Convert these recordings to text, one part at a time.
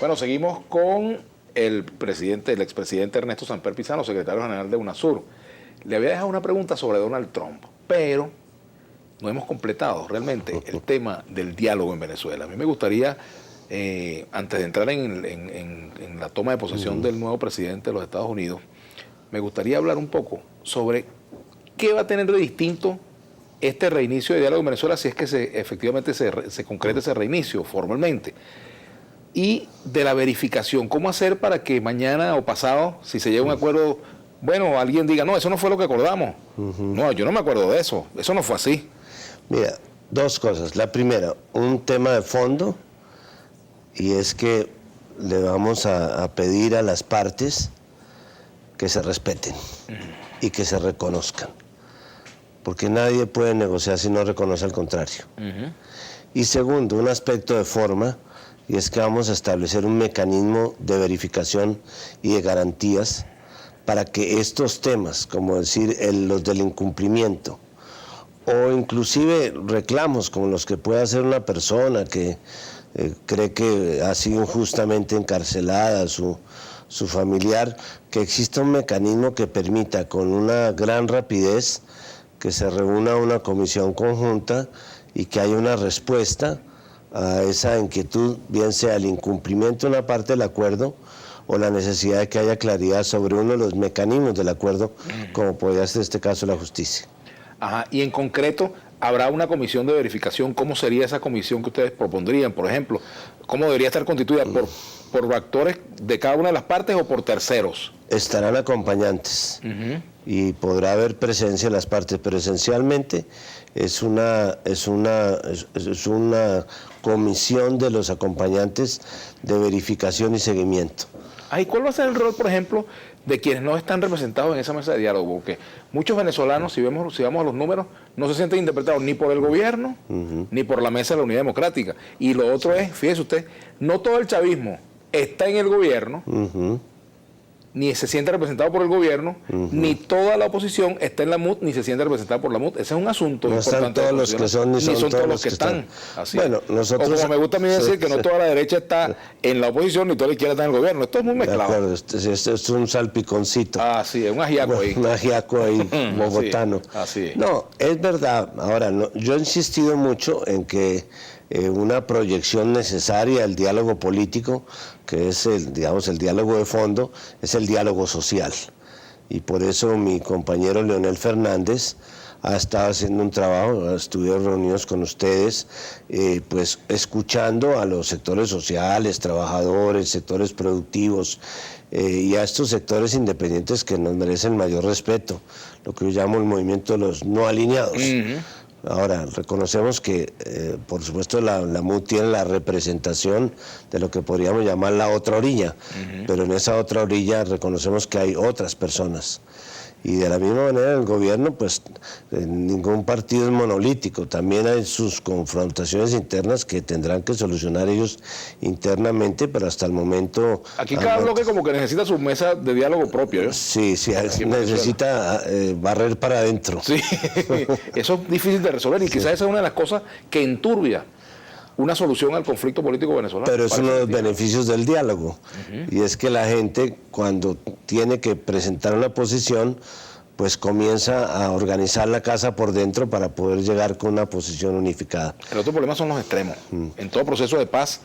Bueno, seguimos con el expresidente Ernesto Samper Pizano, secretario general de UNASUR. Le había dejado una pregunta sobre Donald Trump, pero no hemos completado realmente el tema del diálogo en Venezuela. A mí me gustaría, antes de entrar en la toma de posesión del nuevo presidente de los Estados Unidos, me gustaría hablar un poco sobre qué va a tener de distinto este reinicio de diálogo en Venezuela si es que efectivamente se concreta ese reinicio formalmente. Y de la verificación, ¿cómo hacer para que mañana o pasado, si se llega a un acuerdo, bueno, alguien diga, no, eso no fue lo que acordamos? No, yo no me acuerdo de eso no fue así. Mira, dos cosas. La primera, un tema de fondo, y es que le vamos a pedir a las partes que se respeten y que se reconozcan, porque nadie puede negociar si no reconoce al contrario. Y segundo, un aspecto de forma, y es que vamos a establecer un mecanismo de verificación y de garantías para que estos temas, como decir los del incumplimiento, o inclusive reclamos como los que puede hacer una persona que cree que ha sido injustamente encarcelada su familiar, que exista un mecanismo que permita con una gran rapidez que se reúna una comisión conjunta y que haya una respuesta a esa inquietud, bien sea el incumplimiento de una parte del acuerdo o la necesidad de que haya claridad sobre uno de los mecanismos del acuerdo, como podría ser este caso la justicia. Ajá, y en concreto, ¿habrá una comisión de verificación? ¿Cómo sería esa comisión que ustedes propondrían? Por ejemplo, ¿cómo debería estar constituida? ¿Por actores de cada una de las partes o por terceros? Estarán acompañantes y podrá haber presencia de las partes, pero esencialmente es una comisión de los acompañantes de verificación y seguimiento. ¿Y cuál va a ser el rol, por ejemplo, de quienes no están representados en esa mesa de diálogo? Porque muchos venezolanos, si vamos a los números, no se sienten interpretados ni por el gobierno, ni por la mesa de la Unidad Democrática. Y lo otro es, fíjese usted, no todo el chavismo está en el gobierno, ni se siente representado por el gobierno, ni toda la oposición está en la MUD, ni se siente representada por la MUD. Ese es un asunto importante. No están todos los que son, ni son todos los que están. Así bueno, nosotros, o como me gusta a mí decir, que no toda la derecha está en la oposición, ni toda la izquierda está en el gobierno. Esto es muy mezclado. De acuerdo, esto es un salpiconcito. Sí, es un ajiaco ahí. Un ajiaco ahí, bogotano. Así es. No, es verdad. Ahora, yo he insistido mucho en que una proyección necesaria al diálogo político, que es el diálogo de fondo, es el diálogo social. Y por eso mi compañero Leonel Fernández ha estado haciendo un trabajo, estuvieron reunidos con ustedes, pues escuchando a los sectores sociales, trabajadores, sectores productivos, y a estos sectores independientes que nos merecen mayor respeto, lo que yo llamo el movimiento de los no alineados. Ahora, reconocemos que, por supuesto, la MUD tiene la representación de lo que podríamos llamar la otra orilla, pero en esa otra orilla reconocemos que hay otras personas. Y de la misma manera el gobierno, pues ningún partido es monolítico, también hay sus confrontaciones internas que tendrán que solucionar ellos internamente, pero hasta el momento... Aquí cada bloque como que necesita su mesa de diálogo propio, ¿eh? Sí, necesita barrer para adentro. Sí, eso es difícil de resolver y quizás esa es una de las cosas que enturbia una solución al conflicto político venezolano. Pero es uno de los beneficios del diálogo, y es que la gente cuando tiene que presentar una posición, pues comienza a organizar la casa por dentro para poder llegar con una posición unificada. El otro problema son los extremos. En todo proceso de paz,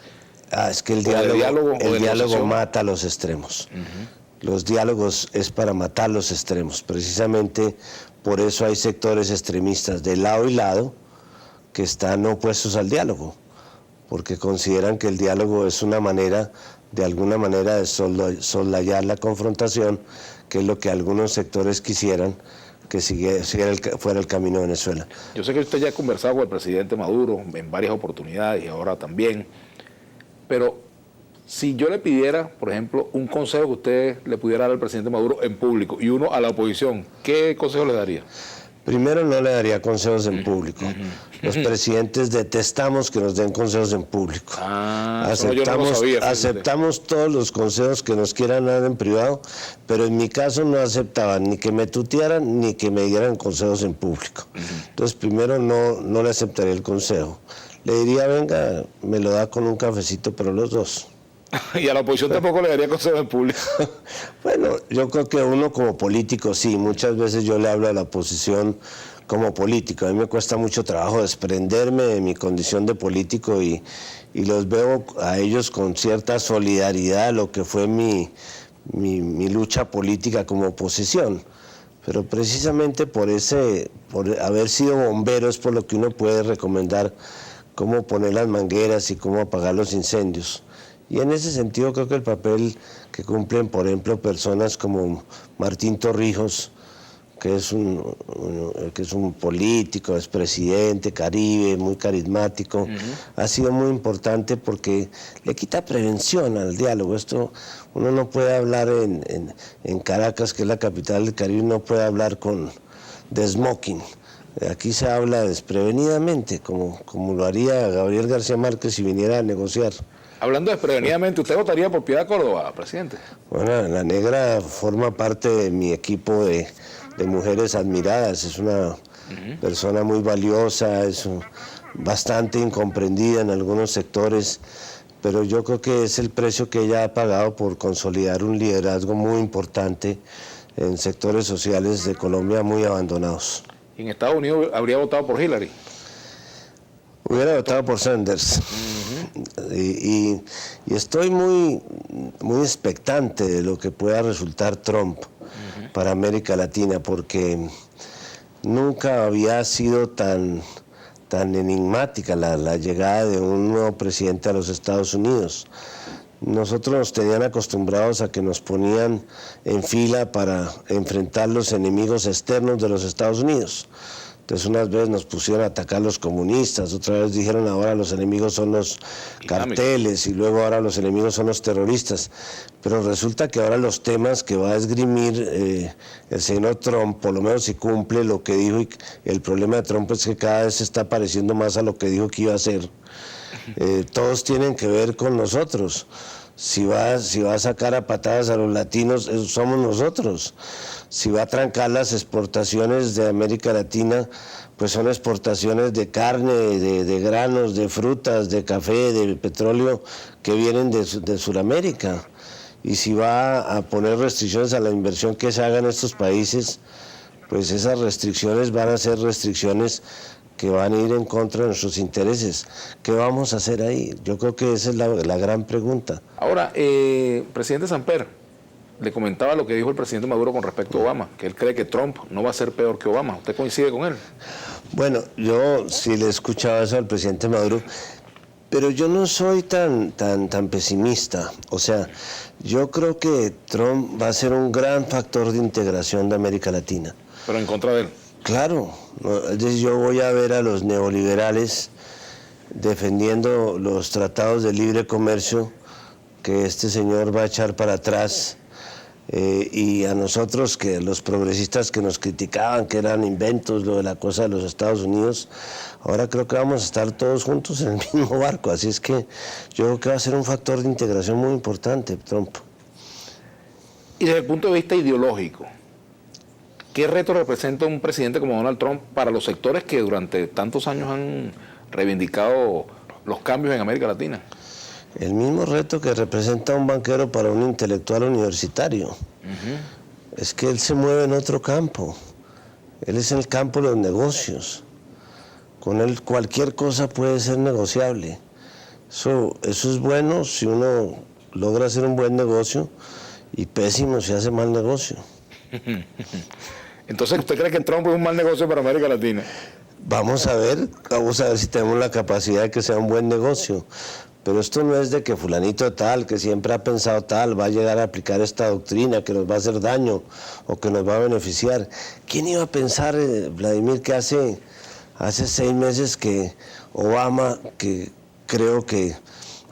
es que el diálogo mata los extremos. Los diálogos es para matar los extremos. Precisamente por eso hay sectores extremistas de lado y lado que están opuestos al diálogo, porque consideran que el diálogo es una manera, de alguna manera, de soslayar la confrontación, que es lo que algunos sectores quisieran que fuera el camino de Venezuela. Yo sé que usted ya ha conversado con el presidente Maduro en varias oportunidades y ahora también, pero si yo le pidiera, por ejemplo, un consejo que usted le pudiera dar al presidente Maduro en público y uno a la oposición, ¿qué consejo le daría? Primero, no le daría consejos en público. Los presidentes detestamos que nos den consejos en público. Aceptamos todos los consejos que nos quieran dar en privado, pero en mi caso no aceptaban ni que me tutearan ni que me dieran consejos en público. Entonces, primero no le aceptaría el consejo. Le diría, venga, me lo da con un cafecito, pero los dos. Y a la oposición tampoco le daría consejos en público. Bueno, yo creo que uno como político sí, muchas veces yo le hablo a la oposición como político. A mí me cuesta mucho trabajo desprenderme de mi condición de político y los veo a ellos con cierta solidaridad a lo que fue mi lucha política como oposición. Pero precisamente por haber sido bombero es por lo que uno puede recomendar cómo poner las mangueras y cómo apagar los incendios. Y en ese sentido creo que el papel que cumplen, por ejemplo, personas como Martín Torrijos, que es un político, es presidente, Caribe, muy carismático, ha sido muy importante porque le quita prevención al diálogo. Esto uno no puede hablar en Caracas, que es la capital del Caribe, no puede hablar de smoking. Aquí se habla desprevenidamente, como lo haría Gabriel García Márquez si viniera a negociar. Hablando desprevenidamente, ¿usted votaría por Piedad Córdoba, presidente? Bueno, la negra forma parte de mi equipo de mujeres admiradas, es una persona muy valiosa, es bastante incomprendida en algunos sectores, pero yo creo que es el precio que ella ha pagado por consolidar un liderazgo muy importante en sectores sociales de Colombia muy abandonados. ¿Y en Estados Unidos habría votado por Hillary? Hubiera votado por Sanders. Y estoy muy expectante de lo que pueda resultar Trump para América Latina, porque nunca había sido tan enigmática la llegada de un nuevo presidente a los Estados Unidos. Nosotros nos tenían acostumbrados a que nos ponían en fila para enfrentar los enemigos externos de los Estados Unidos. Entonces unas veces nos pusieron a atacar a los comunistas, otra vez dijeron ahora los enemigos son los carteles y luego ahora los enemigos son los terroristas. Pero resulta que ahora los temas que va a esgrimir el señor Trump, por lo menos si cumple lo que dijo, y el problema de Trump es que cada vez se está pareciendo más a lo que dijo que iba a hacer, todos tienen que ver con nosotros. Si va a sacar a patadas a los latinos, somos nosotros. Si va a trancar las exportaciones de América Latina, pues son exportaciones de carne, de granos, de frutas, de café, de petróleo que vienen de Sudamérica. Y si va a poner restricciones a la inversión que se haga en estos países, pues esas restricciones van a ser restricciones que van a ir en contra de nuestros intereses. ¿Qué vamos a hacer ahí? Yo creo que esa es la gran pregunta. Ahora, presidente Samper, le comentaba lo que dijo el presidente Maduro con respecto a Obama, que él cree que Trump no va a ser peor que Obama. ¿Usted coincide con él? Bueno, yo sí le he escuchado eso al presidente Maduro, pero yo no soy tan pesimista. O sea, yo creo que Trump va a ser un gran factor de integración de América Latina. Pero en contra de él. Claro, yo voy a ver a los neoliberales defendiendo los tratados de libre comercio que este señor va a echar para atrás, y a nosotros, que los progresistas que nos criticaban que eran inventos lo de la cosa de los Estados Unidos, ahora creo que vamos a estar todos juntos en el mismo barco, así es que yo creo que va a ser un factor de integración muy importante Trump. Y desde el punto de vista ideológico, ¿qué reto representa un presidente como Donald Trump para los sectores que durante tantos años han reivindicado los cambios en América Latina? El mismo reto que representa un banquero para un intelectual universitario. Es que él se mueve en otro campo. Él es en el campo de los negocios. Con él cualquier cosa puede ser negociable. Eso es bueno si uno logra hacer un buen negocio, y pésimo si hace mal negocio. Entonces, ¿usted cree que Trump es un mal negocio para América Latina? Vamos a ver si tenemos la capacidad de que sea un buen negocio. Pero esto no es de que fulanito tal, que siempre ha pensado tal, va a llegar a aplicar esta doctrina que nos va a hacer daño o que nos va a beneficiar. ¿Quién iba a pensar, Vladimir, que hace 6 meses que Obama, que creo que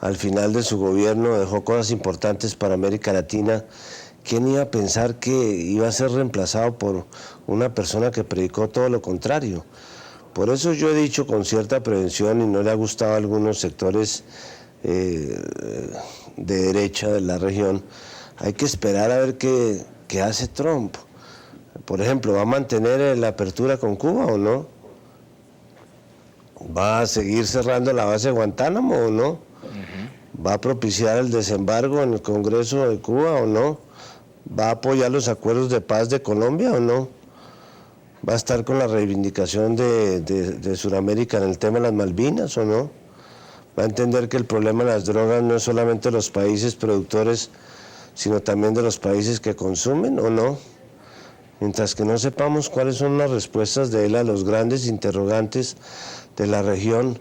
al final de su gobierno dejó cosas importantes para América Latina, quién iba a pensar que iba a ser reemplazado por una persona que predicó todo lo contrario? Por eso yo he dicho con cierta prevención, y no le ha gustado a algunos sectores de derecha de la región, hay que esperar a ver qué hace Trump. Por ejemplo, ¿va a mantener la apertura con Cuba o no? ¿Va a seguir cerrando la base de Guantánamo o no? ¿Va a propiciar el desembargo en el Congreso de Cuba o no? ¿Va a apoyar los acuerdos de paz de Colombia o no? ¿Va a estar con la reivindicación de Sudamérica en el tema de las Malvinas o no? ¿Va a entender que el problema de las drogas no es solamente de los países productores, sino también de los países que consumen o no? Mientras que no sepamos cuáles son las respuestas de él a los grandes interrogantes de la región,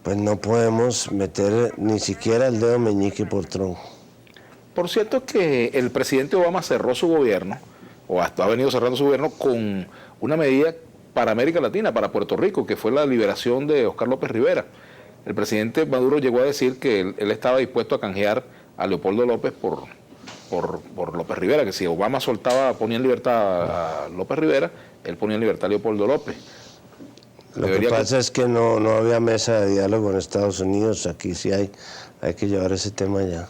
pues no podemos meter ni siquiera el dedo meñique por tronco. Por cierto que el presidente Obama cerró su gobierno, o hasta ha venido cerrando su gobierno, con una medida para América Latina, para Puerto Rico, que fue la liberación de Oscar López Rivera. El presidente Maduro llegó a decir que él estaba dispuesto a canjear a Leopoldo López por López Rivera, que si Obama ponía en libertad a López Rivera, él ponía en libertad a Leopoldo López. Lo que pasa es que no había mesa de diálogo en Estados Unidos, aquí sí hay que llevar ese tema ya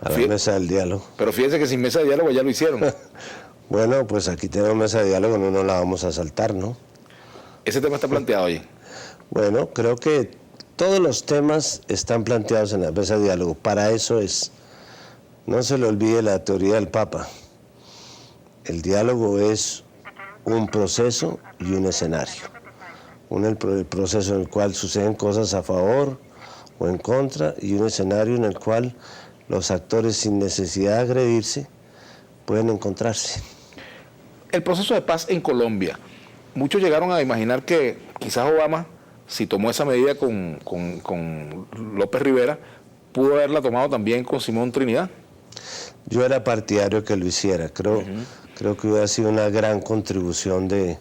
a la mesa del diálogo. Pero fíjense que sin mesa de diálogo ya lo hicieron. Bueno, pues aquí tenemos mesa de diálogo, no la vamos a saltar, ¿no? Ese tema está planteado allí. Bueno, creo que todos los temas están planteados en la mesa de diálogo, para eso es. No se le olvide la teoría del Papa. El diálogo es un proceso y un escenario. El proceso en el cual suceden cosas a favor o en contra, y un escenario en el cual los actores, sin necesidad de agredirse, pueden encontrarse. El proceso de paz en Colombia. Muchos llegaron a imaginar que quizás Obama, si tomó esa medida con López Rivera, pudo haberla tomado también con Simón Trinidad. Yo era partidario que lo hiciera. Creo que hubiera sido una gran contribución de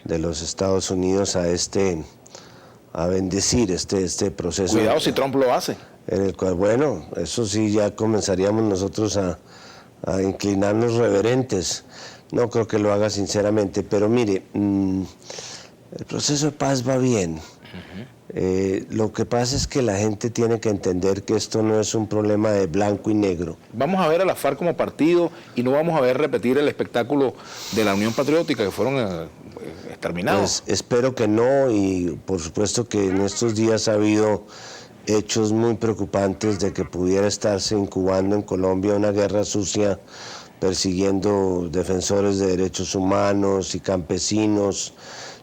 los Estados Unidos a bendecir este proceso. Cuidado si Trump lo hace. En el cual, bueno, eso sí, ya comenzaríamos nosotros a inclinarnos reverentes. No creo que lo haga sinceramente, pero mire, el proceso de paz va bien. Lo que pasa es que la gente tiene que entender que esto no es un problema de blanco y negro. Vamos a ver a la FARC como partido y no vamos a ver repetir el espectáculo de la Unión Patriótica que fueron exterminados. Pues espero que no, y por supuesto que en estos días ha habido hechos muy preocupantes de que pudiera estarse incubando en Colombia una guerra sucia persiguiendo defensores de derechos humanos y campesinos.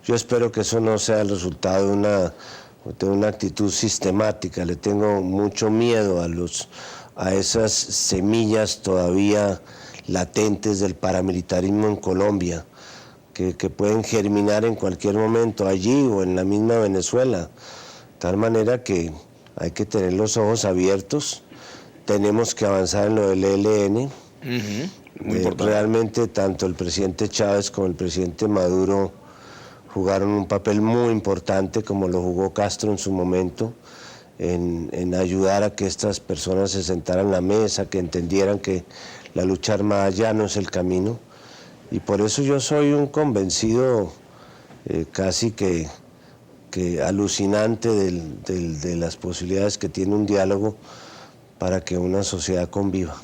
Yo espero que eso no sea el resultado de una actitud sistemática. Le tengo mucho miedo a esas semillas todavía latentes del paramilitarismo en Colombia, que pueden germinar en cualquier momento allí o en la misma Venezuela. De tal manera que hay que tener los ojos abiertos, tenemos que avanzar en lo del ELN. Muy importante. Realmente tanto el presidente Chávez como el presidente Maduro jugaron un papel muy importante, como lo jugó Castro en su momento, en ayudar a que estas personas se sentaran a la mesa, que entendieran que la lucha armada ya no es el camino. Y por eso yo soy un convencido casi que alucinante de las posibilidades que tiene un diálogo para que una sociedad conviva.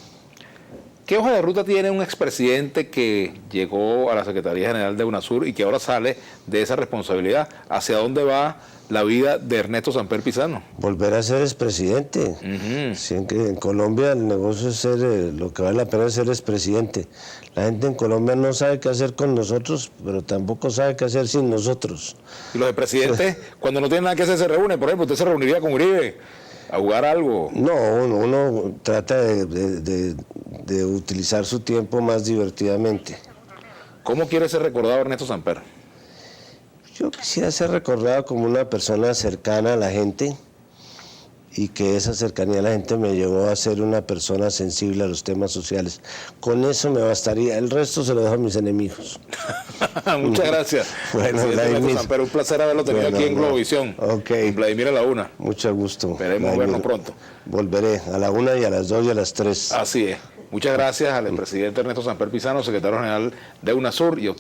¿Qué hoja de ruta tiene un expresidente que llegó a la Secretaría General de UNASUR y que ahora sale de esa responsabilidad? ¿Hacia dónde va la vida de Ernesto Samper Pizano? Volver a ser expresidente. En Colombia el negocio es ser, lo que vale la pena es ser expresidente. La gente en Colombia no sabe qué hacer con nosotros, pero tampoco sabe qué hacer sin nosotros. Y los expresidentes, cuando no tienen nada que hacer, se reúnen. Por ejemplo, usted se reuniría con Uribe a jugar algo. No, uno trata de utilizar su tiempo más divertidamente. ¿Cómo quiere ser recordado Ernesto Samper? Yo quisiera ser recordado como una persona cercana a la gente, y que esa cercanía a la gente me llevó a ser una persona sensible a los temas sociales. Con eso me bastaría, el resto se lo dejo a mis enemigos. Muchas gracias. Bueno, Vladimir, Samper, un placer haberlo tenido aquí en Globovisión. Okay. Vladimir a la 1. Mucho gusto. Esperemos vernos pronto. Volveré a la 1 y a las 2 y a las 3. Así es. Muchas gracias al presidente Ernesto Samper Pizano, secretario general de UNASUR. Y